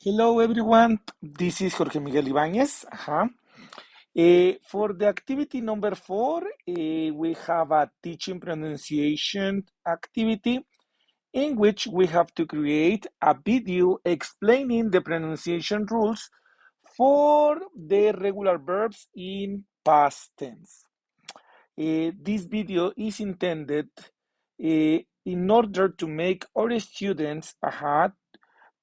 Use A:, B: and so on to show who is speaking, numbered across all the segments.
A: Hello everyone, this is Jorge Miguel Ibáñez. For the activity number 4, we have a teaching pronunciation activity in which we have to create a video explaining the pronunciation rules for the regular verbs in past tense. This video is intended in order to make our students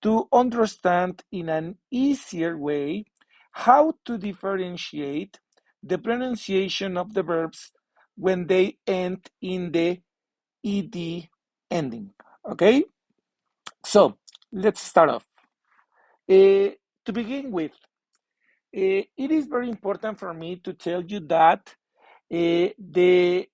A: to understand in an easier way how to differentiate the pronunciation of the verbs when they end in the ed ending. Okay, so let's start off. To begin with, it is very important for me to tell you that the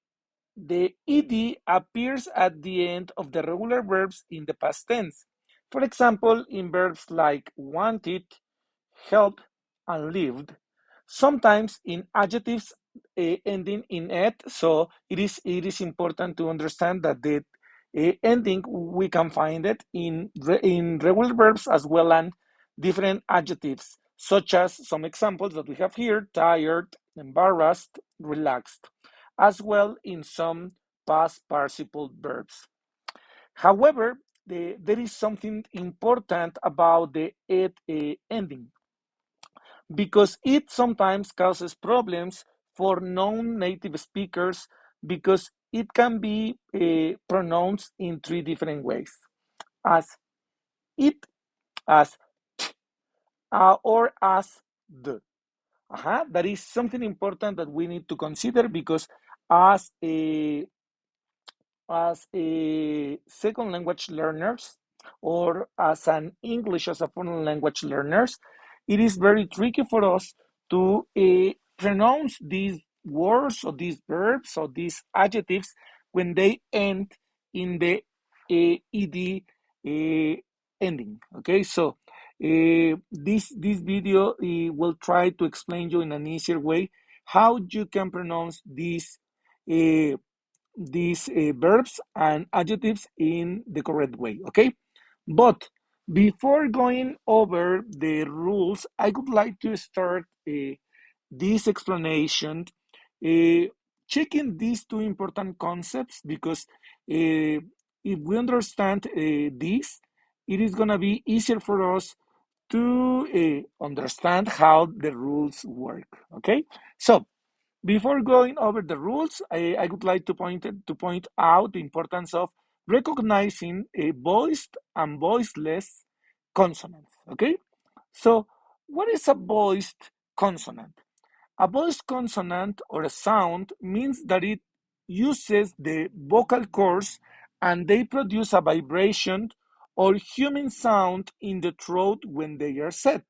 A: ed appears at the end of the regular verbs in the past tense. For example, in verbs like wanted, helped, and lived, sometimes in adjectives ending in "ed." So it is important to understand that the ending we can find it in regular verbs as well as different adjectives, such as some examples that we have here: tired, embarrassed, relaxed, as well in some past participle verbs. However, there is something important about the "ed" ending, because it sometimes causes problems for non-native speakers because it can be pronounced in three different ways: as it, as or as the. That is something important that we need to consider, because as a second language learners, or as an English as a foreign language learners, it is very tricky for us to pronounce these words or these verbs or these adjectives when they end in the ed ending. Okay, so this video will try to explain you in an easier way how you can pronounce uh, these verbs and adjectives in the correct way. Okay, but before going over the rules, I would like to start this explanation uh, checking these two important concepts, because if we understand this, it is going to be easier for us to understand how the rules work. Okay, so before going over the rules, I would like to point out the importance of recognizing a voiced and voiceless consonants. Okay, so what is a voiced consonant? A voiced consonant or a sound means that it uses the vocal cords and they produce a vibration or humming sound in the throat when they are said.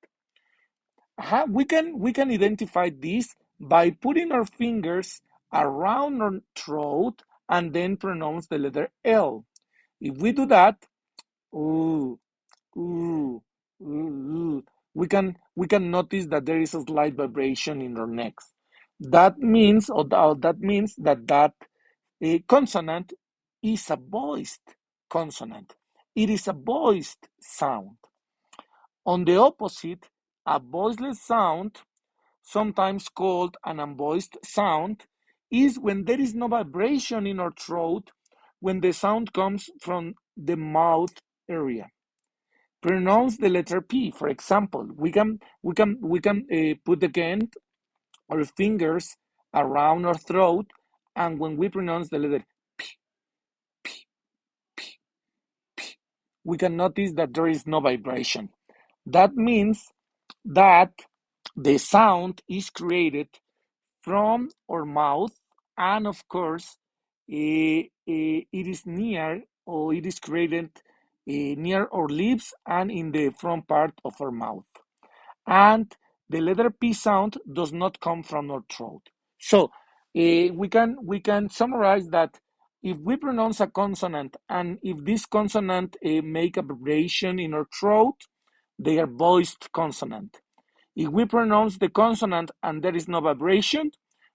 A: We can identify this by putting our fingers around our throat and then pronounce the letter L. If we do that, ooh, ooh, ooh, ooh, we can notice that there is a slight vibration in our necks. That means that consonant is a voiced consonant. It is a voiced sound. On the opposite, a voiceless sound, sometimes called an unvoiced sound, is when there is no vibration in our throat when the sound comes from the mouth area. Pronounce the letter P, for example. We can put again our fingers around our throat, and when we pronounce the letter P, P, P, P, we can notice that there is no vibration. That means that the sound is created from our mouth, and of course, it is near, or it is created near our lips and in the front part of our mouth. And the letter P sound does not come from our throat. So we can summarize that if we pronounce a consonant, and if this consonant make a vibration in our throat, they are voiced consonant. If we pronounce the consonant and there is no vibration,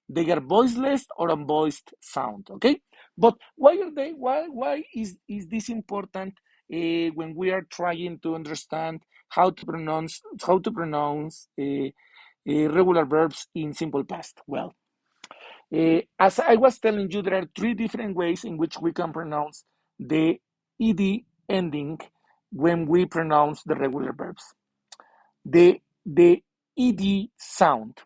A: they are voiceless or unvoiced sound. Okay, but why are they? Why is this important when we are trying to understand how to pronounce regular verbs in simple past. Well, as I was telling you, there are three different ways in which we can pronounce the ed ending when we pronounce the regular verbs. The ed sound.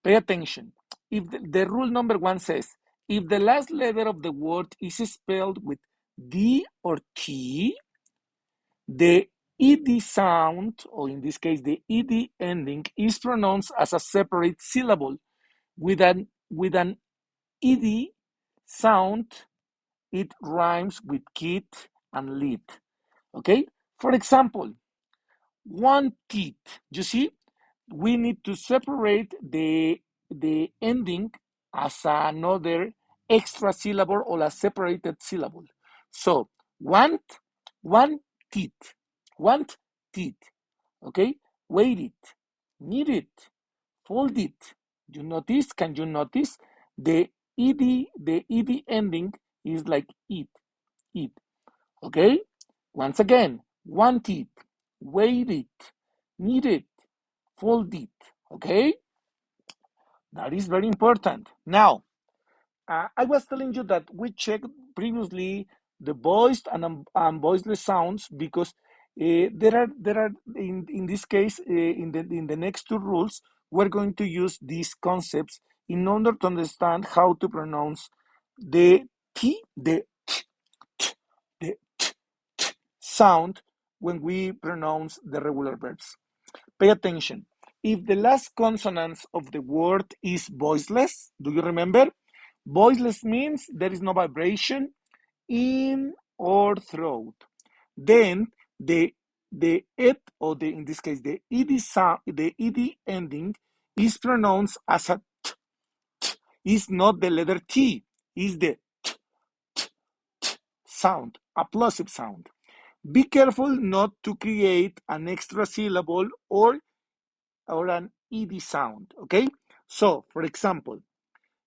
A: Pay attention. If the rule number one says, if the last letter of the word is spelled with D or T, the ed sound, or in this case, the ed ending, is pronounced as a separate syllable with an ed sound. It rhymes with kid and lit. Okay? For example, one teeth. You see, we need to separate the ending as another extra syllable or a separated syllable. So want, one teeth, want teeth. Okay, wait it, need it, fold it. You notice? Can you notice the ed ending is like it. Okay, once again, want it, wait it, need it, fold it. Okay, that is very important. Now, I was telling you that we checked previously the voiced and voiceless sounds because there are in this case in the next two rules we're going to use these concepts in order to understand how to pronounce the t the t, the t sound when we pronounce the regular verbs. Pay attention. If the last consonants of the word is voiceless, do you remember? Voiceless means there is no vibration in or throat. Then the et, or in this case the ed sound, the ed ending is pronounced as a t. Is not the letter T. Is the t, t, t sound, a plosive sound. Be careful not to create an extra syllable or an ed sound. Okay. So, for example,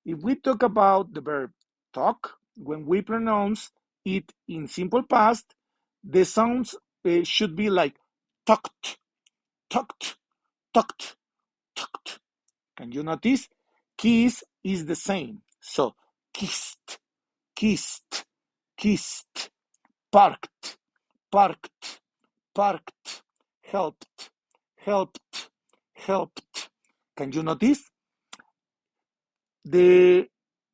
A: if we talk about the verb talk, when we pronounce it in simple past, the sounds should be like talked, talked, talked, talked. Can you notice? Kiss is the same. So, kissed, kissed, kissed, parked, parked, parked, helped, helped, helped. Can you notice? The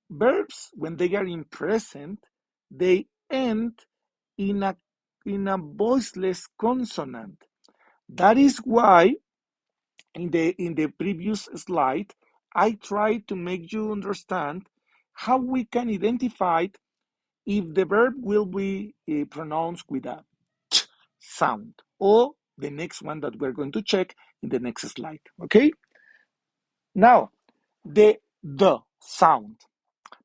A: verbs, when they are in present, they end in a voiceless consonant. That is why in the previous slide I tried to make you understand how we can identify if the verb will be pronounced with a t sound or the next one that we're going to check in the next slide. Okay, now the sound.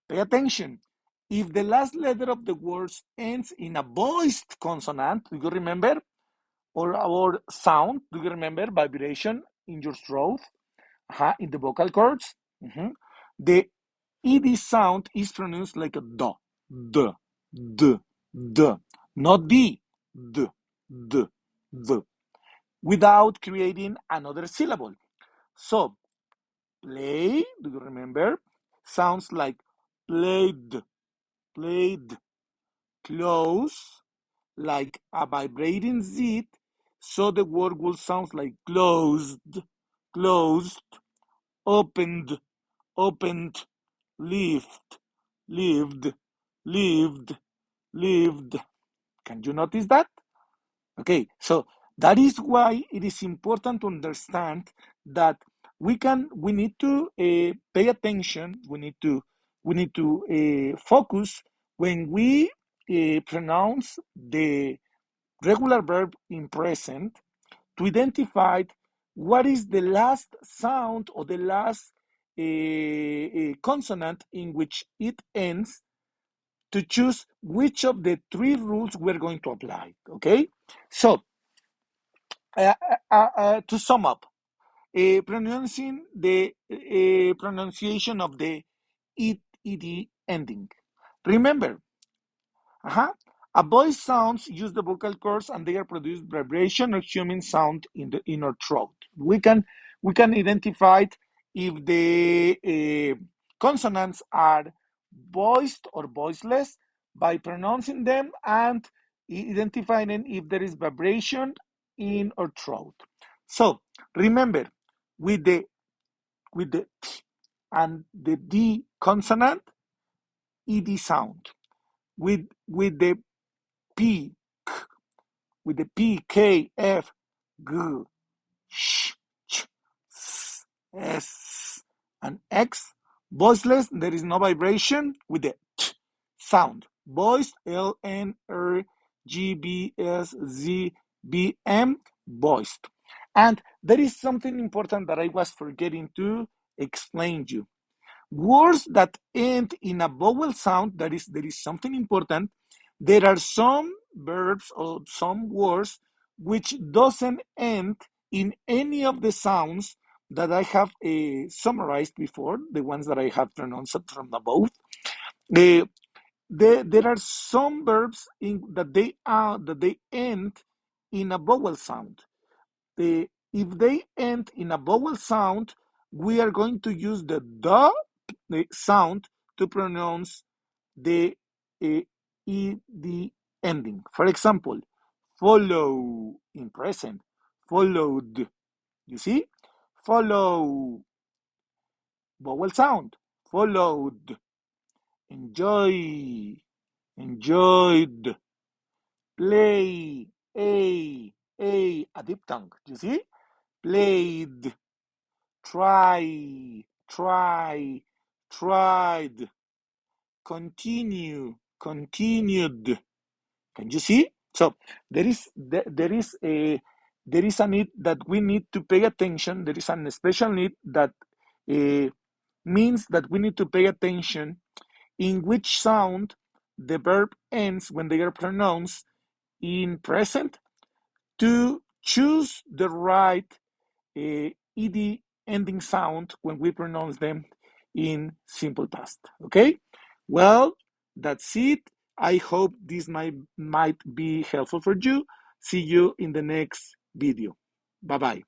A: Pay attention. If the last letter of the words ends in a voiced consonant, do you remember? Or sound, do you remember? Vibration in your throat, in the vocal cords. The ed sound is pronounced like a d, d, not d, d, without creating another syllable. So, play, do you remember? Sounds like played, played. Close, like a vibrating Z, so the word will sound like closed, closed, opened, opened, lived, lived, lived, lived. Can you notice that? Okay, so that is why it is important to understand that we need to pay attention. We need to focus when we pronounce the regular verb in present to identify what is the last sound or the last consonant in which it ends, to choose which of the three rules we're going to apply. Okay, so to sum up, pronouncing the pronunciation of the ed ending. Remember, Voice sounds use the vocal cords and they are produced vibration or humming sound in the inner throat. We can identify if the consonants are voiced or voiceless by pronouncing them and identifying if there is vibration in our throat. So remember, with the t and the d consonant, ed sound. With the p, with the p, k, f, g, sh, ch, s, s, and x, voiceless, there is no vibration with the t sound. Voiced, L, N, R, G, B, S, Z, B, M, voiced. And there is something important that I was forgetting to explain you. Words that end in a vowel sound, there is something important. There are some verbs or some words which doesn't end in any of the sounds that I have summarized before, the ones that I have pronounced from above. Uh, there are some verbs that they end in a vowel sound. If they end in a vowel sound, we are going to use the sound to pronounce the ed ending. For example, follow in present, followed. You see? Follow, vowel sound, followed. Enjoy, enjoyed. Play, a diphthong. You see? Played. Try, tried. Continue, continued. Can you see? So there is a need that we need to pay attention. There is an special need that uh, means that we need to pay attention in which sound the verb ends when they are pronounced in present to choose the right ed ending sound when we pronounce them in simple past. Okay? Well, that's it. I hope this might be helpful for you. See you in the next video. Bye bye.